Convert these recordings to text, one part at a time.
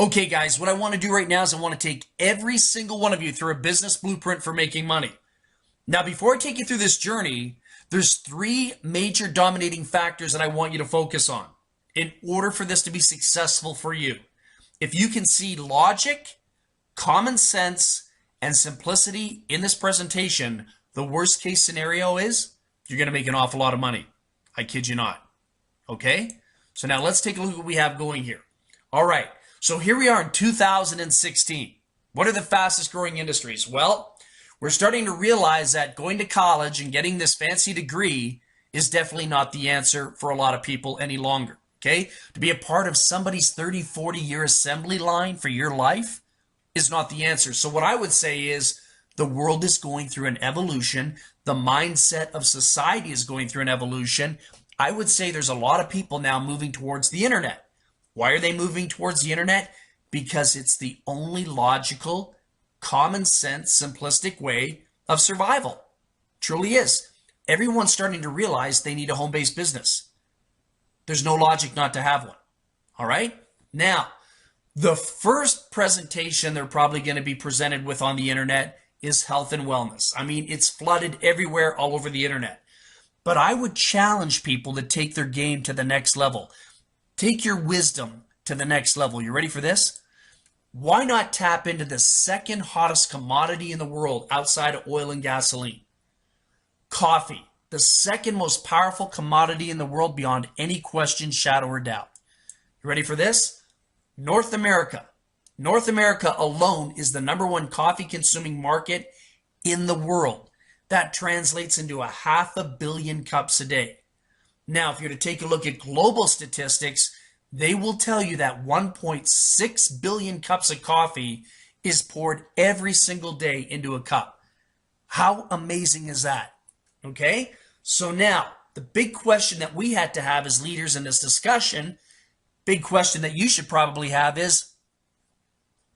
Okay, guys, what I want to do right now is I want to take every single one of you through a business blueprint for making money. Now, before I take you through this journey, there's three major dominating factors that I want you to focus on in order for this to be successful for you. If you can see logic, common sense, and simplicity in this presentation, the worst case scenario is you're going to make an awful lot of money. I kid you not. Okay? So now let's take a look at what we have going here. All right. So here we are in 2016. What are the fastest growing industries? Well, we're starting to realize that going to college and getting this fancy degree is definitely not the answer for a lot of people any longer. Okay? To be a part of somebody's 30, 40-year assembly line for your life is not the answer. So what I would say is the world is going through an evolution. The mindset of society is going through an evolution. I would say there's a lot of people now moving towards the internet. Why are they moving towards the internet? Because it's the only logical, common sense, simplistic way of survival. Truly is. Everyone's starting to realize they need a home-based business. There's no logic not to have one. All right? Now, the first presentation they're probably going to be presented with on the internet is health and wellness. I mean, it's flooded everywhere all over the internet. But I would challenge people to take their game to the next level. Take your wisdom to the next level. You ready for this? Why not tap into the second hottest commodity in the world outside of oil and gasoline? Coffee, the second most powerful commodity in the world beyond any question, shadow, or doubt. You ready for this? North America. North America alone is the #1 coffee consuming market in the world. That translates into 500 million cups a day. Now, if you're to take a look at global statistics, they will tell you that 1.6 billion cups of coffee is poured every single day into a cup. How amazing is that? Okay? So now, the big question that we had to have as leaders in this discussion, big question that you should probably have is,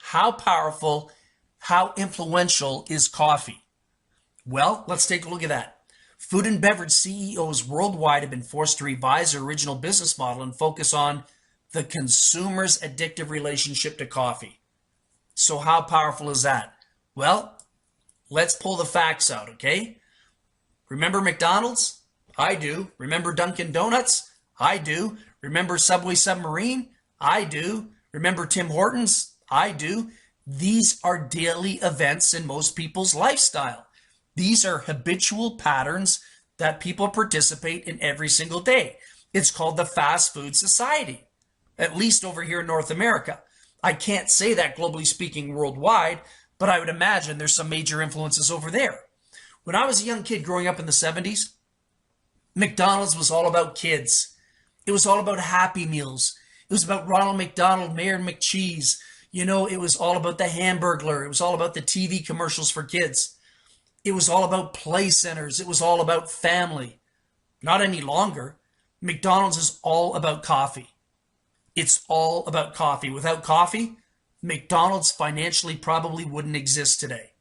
how powerful, how influential is coffee? Well, let's take a look at that. Food and beverage CEOs worldwide have been forced to revise their original business model and focus on the consumer's addictive relationship to coffee. So how powerful is that? Well, let's pull the facts out, okay? Remember McDonald's? I do. Remember Dunkin' Donuts? I do. Remember Subway Submarine? I do. Remember Tim Hortons? I do. These are daily events in most people's lifestyle. These are habitual patterns that people participate in every single day. It's called the fast food society, at least over here in North America. I can't say that globally speaking worldwide, but I would imagine there's some major influences over there. When I was a young kid growing up in the 70s, McDonald's was all about kids. It was all about Happy Meals. It was about Ronald McDonald, Mayor McCheese. You know, it was all about the Hamburglar. It was all about the TV commercials for kids. It was all about play centers. It was all about family. Not any longer. McDonald's is all about coffee. It's all about coffee. Without coffee, McDonald's financially probably wouldn't exist today.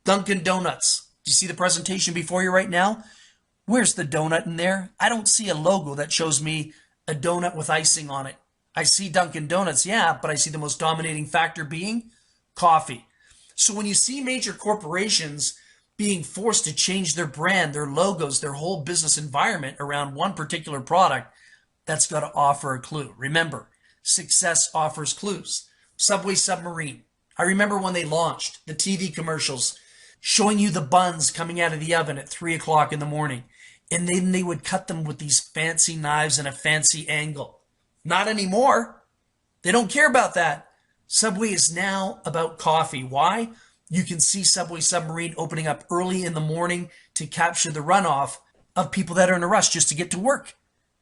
Dunkin' Donuts. Do you see the presentation before you right now? Where's the donut in there? I don't see a logo that shows me a donut with icing on it. I see Dunkin' Donuts, yeah, but I see the most dominating factor being coffee. So when you see major corporations being forced to change their brand, their logos, their whole business environment around one particular product, that's got to offer a clue. Remember, success offers clues. Subway Submarine. I remember when they launched the TV commercials showing you the buns coming out of the oven at 3 o'clock in the morning. And then they would cut them with these fancy knives and a fancy angle. Not anymore. They don't care about that. Subway is now about coffee. Why? You can see Subway Submarine opening up early in the morning to capture the runoff of people that are in a rush just to get to work,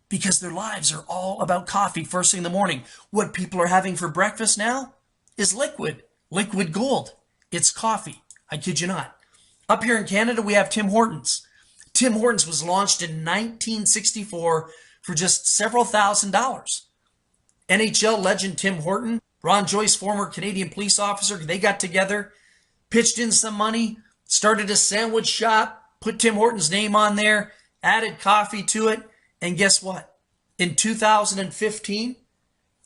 because their lives are all about coffee first thing in the morning. What people are having for breakfast now is liquid gold. It's coffee. I kid you not. Up here in Canada, we have Tim Hortons. Tim Hortons was launched in 1964 for just several $1,000s. NHL legend Tim Horton, Ron Joyce, former Canadian police officer, they got together, pitched in some money, started a sandwich shop, put Tim Hortons' name on there, added coffee to it, and guess what? In 2015,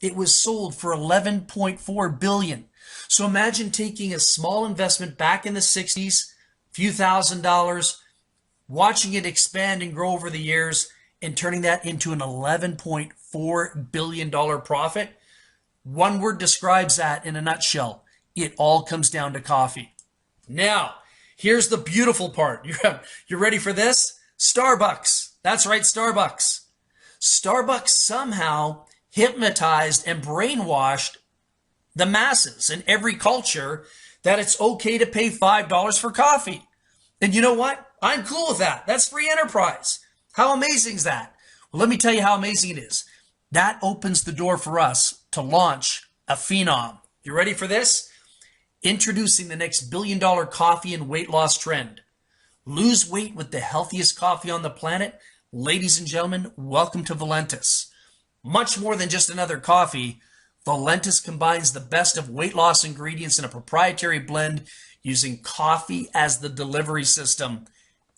It was sold for 11.4 billion. So imagine taking a small investment back in the 60s, few $1,000s, watching it expand and grow over the years, and turning that into an $11.4 billion profit. One word describes that in a nutshell. It all comes down to coffee. Now, here's the beautiful part. You're ready for this? Starbucks. That's right, Starbucks. Starbucks somehow hypnotized and brainwashed the masses in every culture that it's okay to pay $5 for coffee. And you know what? I'm cool with that. That's free enterprise. How amazing is that? Well, let me tell you how amazing it is. That opens the door for us to launch a phenom. You ready for this? Introducing the next billion-dollar coffee and weight loss trend. Lose weight with the healthiest coffee on the planet. Ladies and gentlemen, welcome to Valentus. Much more than just another coffee, Valentus combines the best of weight loss ingredients in a proprietary blend using coffee as the delivery system.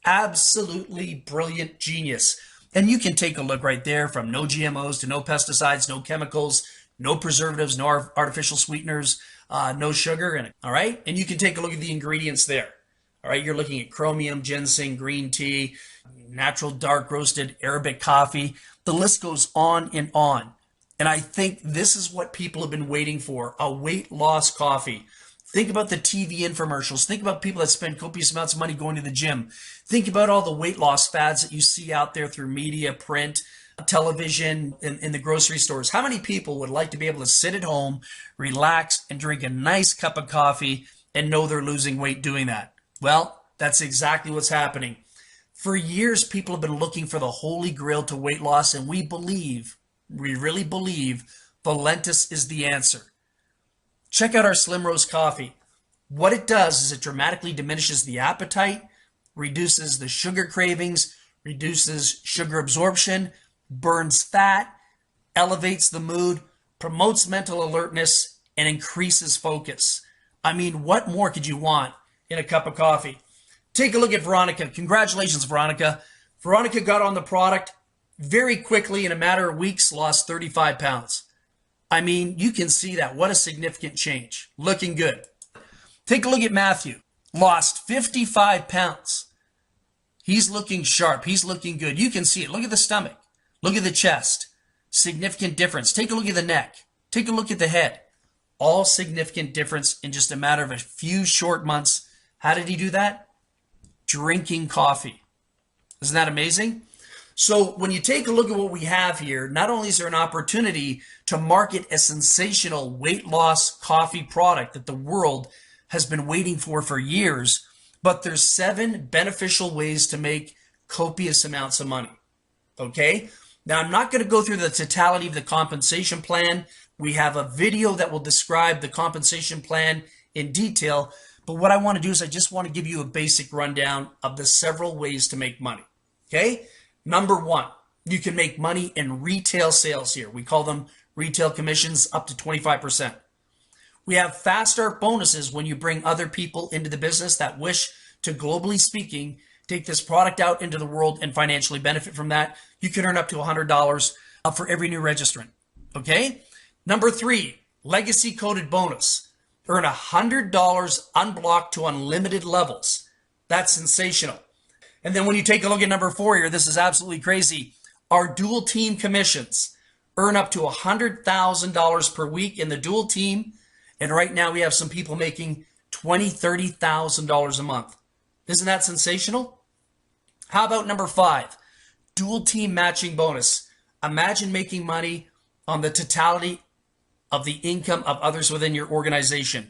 Absolutely brilliant genius. And you can take a look right there, from no GMOs to no pesticides, no chemicals, no preservatives, no artificial sweeteners, no sugar in it. All right. And you can take a look at the ingredients there. All right. You're looking at chromium, ginseng, green tea, natural dark roasted Arabic coffee. The list goes on and on. And I think this is what people have been waiting for, a weight loss coffee. Think about the TV infomercials. Think about people that spend copious amounts of money going to the gym. Think about all the weight loss fads that you see out there through media, print, television, in the grocery stores. How many people would like to be able to sit at home, relax, and drink a nice cup of coffee and know they're losing weight doing that? Well, that's exactly what's happening. For years, people have been looking for the holy grail to weight loss, and we really believe Valentus is the answer. Check out our SlimRoast coffee. What it does is it dramatically diminishes the appetite, reduces the sugar cravings, reduces sugar absorption, burns fat, elevates the mood, promotes mental alertness, and increases focus. I mean, what more could you want in a cup of coffee? Take a look at Veronica. Congratulations, Veronica. Veronica got on the product very quickly, in a matter of weeks, lost 35 pounds. I mean, you can see that. What a significant change. Looking good. Take a look at Matthew. Lost 55 pounds. He's looking sharp. He's looking good. You can see it. Look at the stomach. Look at the chest. Significant difference. Take a look at the neck. Take a look at the head. All significant difference in just a matter of a few short months. How did he do that? Drinking coffee. Isn't that amazing? So when you take a look at what we have here, not only is there an opportunity to market a sensational weight loss coffee product that the world has been waiting for years, but there's 7 beneficial ways to make copious amounts of money. Okay? Now, I'm not going to go through the totality of the compensation plan. We have a video that will describe the compensation plan in detail, but what I want to do is I just want to give you a basic rundown of the several ways to make money. Okay? Number 1, you can make money in retail sales here. We call them retail commissions, up to 25%. We have fast start bonuses when you bring other people into the business that wish to, globally speaking, take this product out into the world and financially benefit from that. You can earn up to $100 for every new registrant. Okay? Number 3, legacy coded bonus. Earn $100 unblocked to unlimited levels. That's sensational. And then when you take a look at number 4 here, this is absolutely crazy. Our dual team commissions earn up to $100,000 per week in the dual team. And right now we have some people making $20,000, $30,000 a month. Isn't that sensational? How about number 5, dual team matching bonus? Imagine making money on the totality of the income of others within your organization.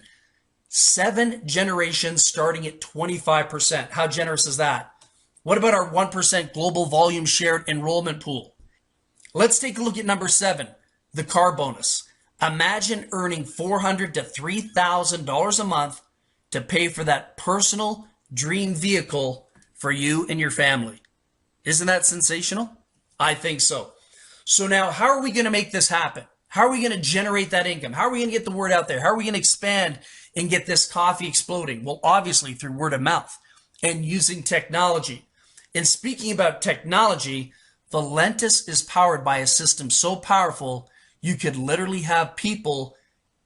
7 generations starting at 25%. How generous is that? What about our 1% global volume shared enrollment pool? Let's take a look at number 7, the car bonus. Imagine earning $400 to $3,000 a month to pay for that personal dream vehicle for you and your family. Isn't that sensational? I think so. So now, how are we going to make this happen? How are we going to generate that income? How are we going to get the word out there? How are we going to expand and get this coffee exploding? Well, obviously through word of mouth and using technology. And speaking about technology, Valentus is powered by a system so powerful, You could literally have people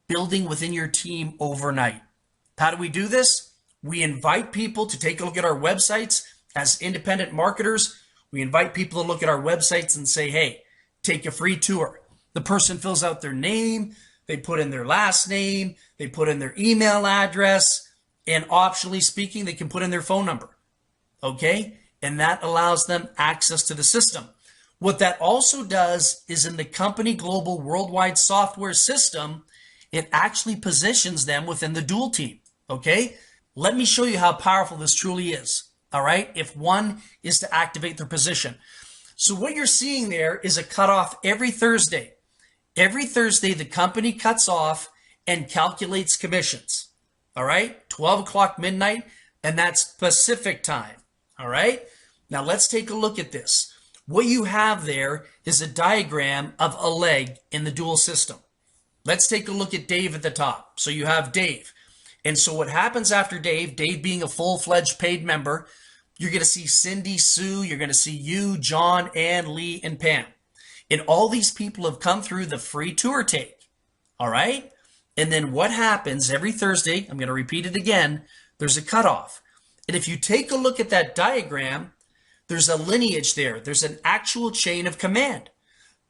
building within your team overnight. How do we do this? We invite people to take a look at our websites as independent marketers. We invite people to look at our websites and say, hey, take a free tour. The person fills out their name, they put in their last name, they put in their email address, and optionally speaking, they can put in their phone number. Okay? And that allows them access to the system. What that also does is in the company global worldwide software system, it actually positions them within the dual team. Okay? Let me show you how powerful this truly is. All right? If one is to activate their position. So what you're seeing there is a cutoff every Thursday. Every Thursday, the company cuts off and calculates commissions. All right? 12 o'clock midnight, and that's Pacific time. All right? Now let's take a look at this. What you have there is a diagram of a leg in the dual system. Let's take a look at Dave at the top. So you have Dave. And so what happens after Dave, Dave being a full-fledged paid member, you're going to see Cindy, Sue, you're going to see you, John, Ann, Lee, and Pam. And all these people have come through the free tour take. All right? And then what happens every Thursday, I'm going to repeat it again, there's a cutoff. And if you take a look at that diagram, there's a lineage there. There's an actual chain of command.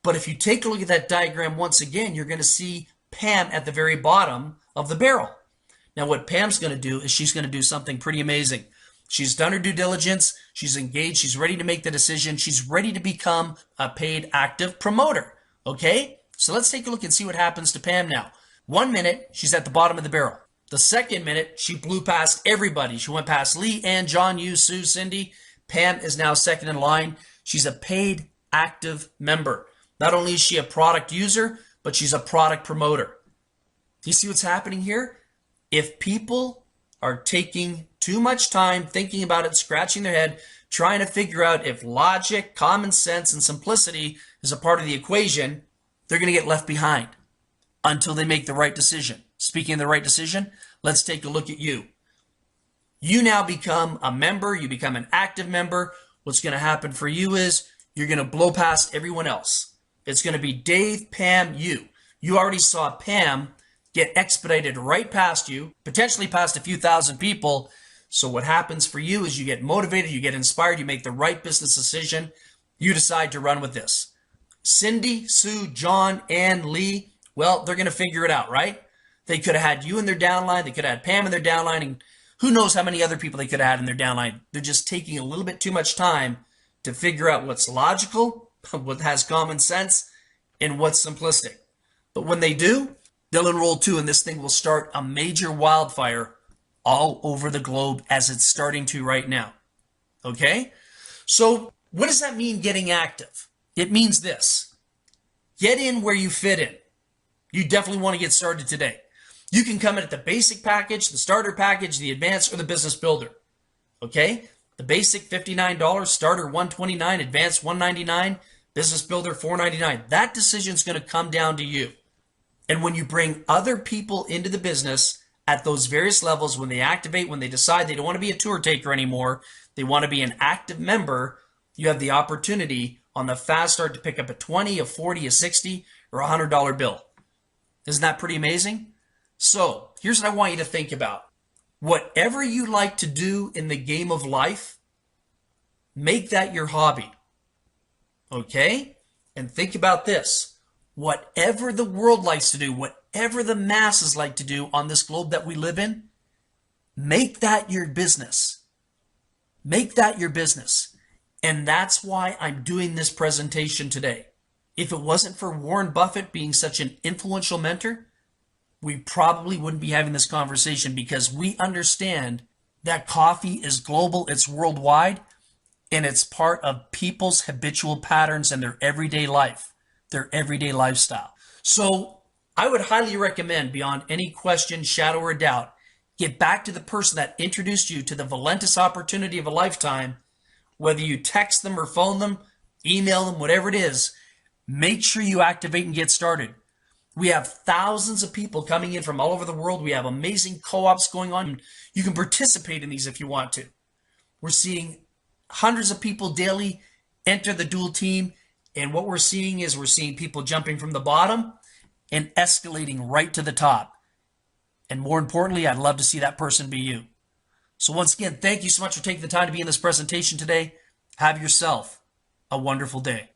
But if you take a look at that diagram once again, you're going to see Pam at the very bottom of the barrel. Now what Pam's going to do is she's going to do something pretty amazing. She's done her due diligence. She's engaged. She's ready to make the decision. She's ready to become a paid active promoter. Okay? So let's take a look and see what happens to Pam now. 1 minute, she's at the bottom of the barrel. The second minute, she blew past everybody. She went past Lee, Ann, John, you, Sue, Cindy. Pam is now second in line. She's a paid active member. Not only is she a product user, but she's a product promoter. Do you see what's happening here? If people are taking too much time thinking about it, scratching their head, trying to figure out if logic, common sense, and simplicity is a part of the equation, they're going to get left behind until they make the right decision. Speaking of the right decision, let's take a look at you. You now become a member. You become an active member. What's going to happen for you is you're going to blow past everyone else. It's going to be Dave, Pam, you. You already saw Pam get expedited right past you, potentially past a few thousand people. So what happens for you is you get motivated, you get inspired, you make the right business decision. You decide to run with this. Cindy, Sue, John, Ann, Lee, well, they're going to figure it out, right? They could have had you in their downline. They could have had Pam in their downline. And who knows how many other people they could have had in their downline. They're just taking a little bit too much time to figure out what's logical, what has common sense, and what's simplistic. But when they do, they'll enroll too, and this thing will start a major wildfire all over the globe as it's starting to right now. Okay? So what does that mean, getting active? It means this. Get in where you fit in. You definitely want to get started today. You can come in at the basic package, the starter package, the advanced, or the business builder. Okay? The basic, $59, starter, $129, advanced, $199, business builder, $499. That decision is going to come down to you. And when you bring other people into the business at those various levels, when they activate, when they decide they don't want to be a tour taker anymore, they want to be an active member, you have the opportunity on the fast start to pick up a $20, a $40, a $60, or a $100 bill. Isn't that pretty amazing? So here's what I want you to think about. Whatever you like to do in the game of life, make that your hobby. Okay? And think about this. Whatever the world likes to do, whatever the masses like to do on this globe that we live in, make that your business. Make that your business. And that's why I'm doing this presentation today. If it wasn't for Warren Buffett being such an influential mentor, we probably wouldn't be having this conversation, because we understand that coffee is global, it's worldwide, and it's part of people's habitual patterns and their everyday life, their everyday lifestyle. So I would highly recommend, beyond any question, shadow, or doubt, get back to the person that introduced you to the Valentus opportunity of a lifetime. Whether you text them or phone them, email them, whatever it is, make sure you activate and get started. We have thousands of people coming in from all over the world. We have amazing co-ops going on. You can participate in these if you want to. We're seeing hundreds of people daily enter the dual team, And what we're seeing is we're seeing people jumping from the bottom and escalating right to the top. And more importantly, I'd love to see that person be you. So once again, thank you so much for taking the time to be in this presentation today. Have yourself a wonderful day.